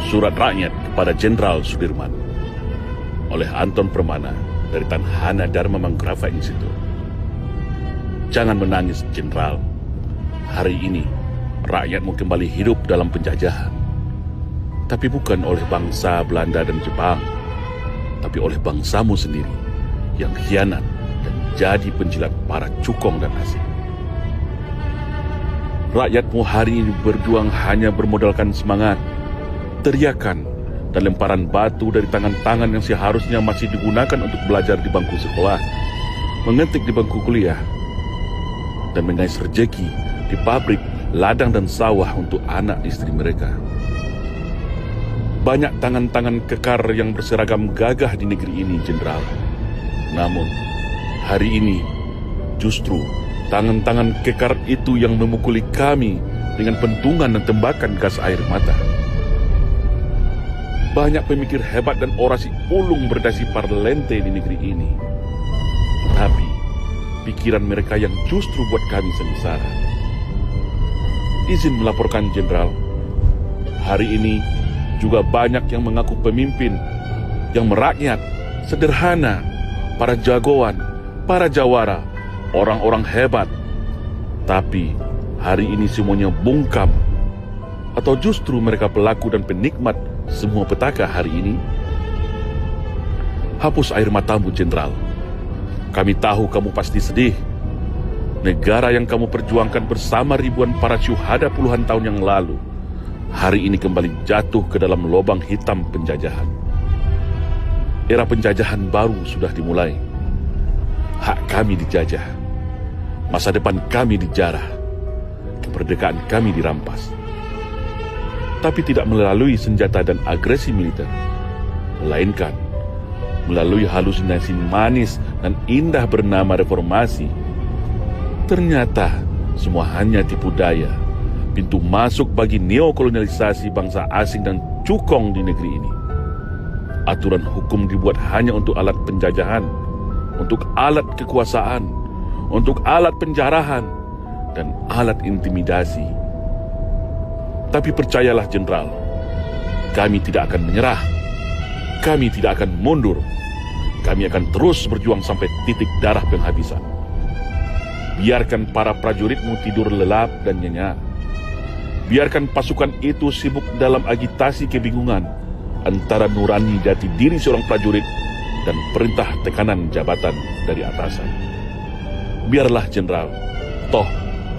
Surat Rakyat kepada Jenderal Sudirman oleh Anton Permana dari Tanhana Dharma Manggrava Institute. Jangan menangis, Jenderal. Hari ini, rakyatmu kembali hidup dalam penjajahan. Tapi bukan oleh bangsa Belanda dan Jepang, tapi oleh bangsamu sendiri yang khianat dan jadi penjilat para cukong dan asing. Rakyatmu hari ini berjuang hanya bermodalkan semangat, teriakan, dan lemparan batu dari tangan-tangan yang seharusnya masih digunakan untuk belajar di bangku sekolah, mengetik di bangku kuliah, dan mengais rejeki di pabrik, ladang, dan sawah untuk anak istri mereka. Banyak tangan-tangan kekar yang berseragam gagah di negeri ini, Jenderal. Namun, hari ini justru tangan-tangan kekar itu yang memukuli kami dengan pentungan dan tembakan gas air mata. Banyak pemikir hebat dan orasi ulung berdasi parlente di negeri ini. Tapi, pikiran mereka yang justru buat kami sengsara. Izin melaporkan, Jenderal. Hari ini juga banyak yang mengaku pemimpin, yang merakyat, sederhana, para jagoan, para jawara, orang-orang hebat. Tapi hari ini semuanya bungkam. Atau justru mereka pelaku dan penikmat semua petaka hari ini? Hapus air matamu, Jenderal. Kami tahu kamu pasti sedih. Negara yang kamu perjuangkan bersama ribuan para syuhada puluhan tahun yang lalu, hari ini kembali jatuh ke dalam lubang hitam penjajahan. Era penjajahan baru sudah dimulai. Hak kami dijajah. Masa depan kami dijarah. Kemerdekaan kami dirampas. Tapi tidak melalui senjata dan agresi militer, melainkan melalui halusinasi manis dan indah bernama reformasi. Ternyata semua hanya tipu daya, pintu masuk bagi neokolonialisasi bangsa asing dan cukong di negeri ini. Aturan hukum dibuat hanya untuk alat penjajahan, untuk alat kekuasaan, untuk alat penjarahan, dan alat intimidasi. Tapi percayalah, Jenderal, kami tidak akan menyerah. Kami tidak akan mundur. Kami akan terus berjuang sampai titik darah penghabisan. Biarkan para prajuritmu tidur lelap dan nyenyak. Biarkan pasukan itu sibuk dalam agitasi kebingungan antara nurani jati diri seorang prajurit dan perintah tekanan jabatan dari atasan. Biarlah, Jenderal, toh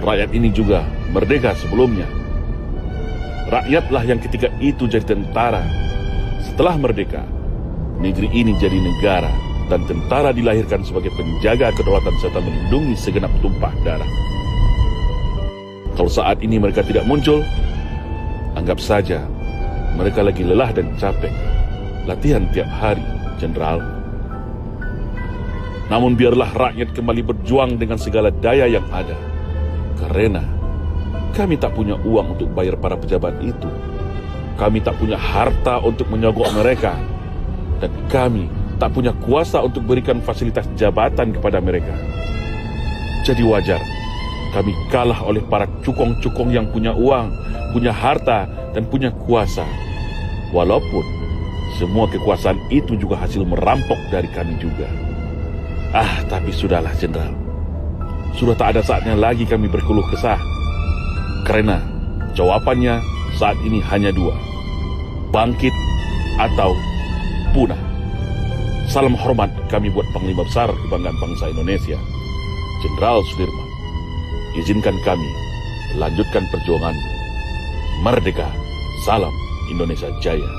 rakyat ini juga merdeka sebelumnya. Rakyatlah yang ketika itu jadi tentara. Setelah merdeka, negeri ini jadi negara, dan tentara dilahirkan sebagai penjaga kedaulatan serta melindungi segenap tumpah darah. Kalau saat ini mereka tidak muncul, anggap saja mereka lagi lelah dan capek latihan tiap hari, Jenderal. Namun biarlah rakyat kembali berjuang dengan segala daya yang ada, karena kami tak punya uang untuk bayar para pejabat itu. Kami tak punya harta untuk menyogok mereka, dan kami tak punya kuasa untuk berikan fasilitas jabatan kepada mereka. Jadi wajar kami kalah oleh para cukong-cukong yang punya uang, punya harta, dan punya kuasa. Walaupun semua kekuasaan itu juga hasil merampok dari kami juga. Tapi sudahlah, Jenderal. Sudah tak ada saatnya lagi kami berkeluh kesah. Karena jawabannya saat ini hanya dua: bangkit atau punah. Salam hormat kami buat Panglima Besar Kebanggaan Bangsa Indonesia, Jenderal Sudirman. Izinkan kami lanjutkan perjuangan. Merdeka, salam Indonesia Jaya.